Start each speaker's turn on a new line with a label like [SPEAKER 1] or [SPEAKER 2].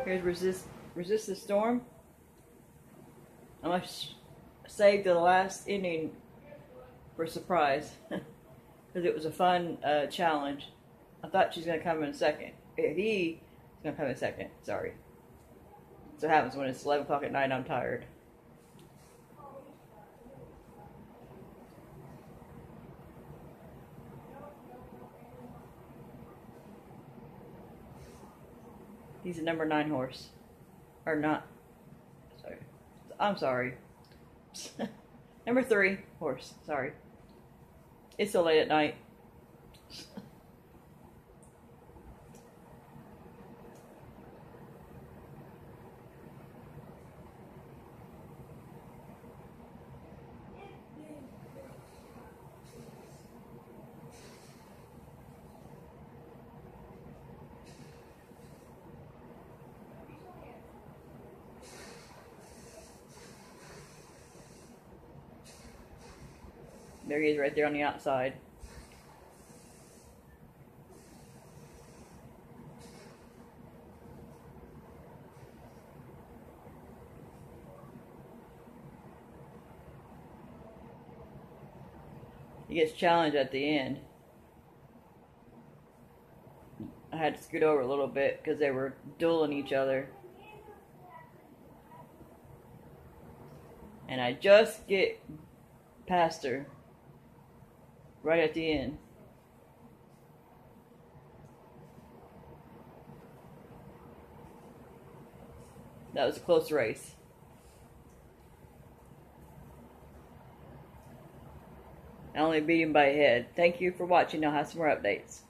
[SPEAKER 1] Here's Resist the Storm. I'm going to save the last inning for a surprise. Because it was a fun challenge. I thought she's going to come in second. He's going to come in second. Sorry. That's what happens when it's 11 o'clock at night and I'm tired. He's a number 9 horse. Or not. Sorry. I'm sorry. Number 3 horse. Sorry. It's so late at night. There he is right there on the outside. He gets challenged at the end. I had to scoot over a little bit because they were dueling each other. And I just get past her right at the end. That was a close race. I only beat him by a head. Thank you for watching. I'll have some more updates.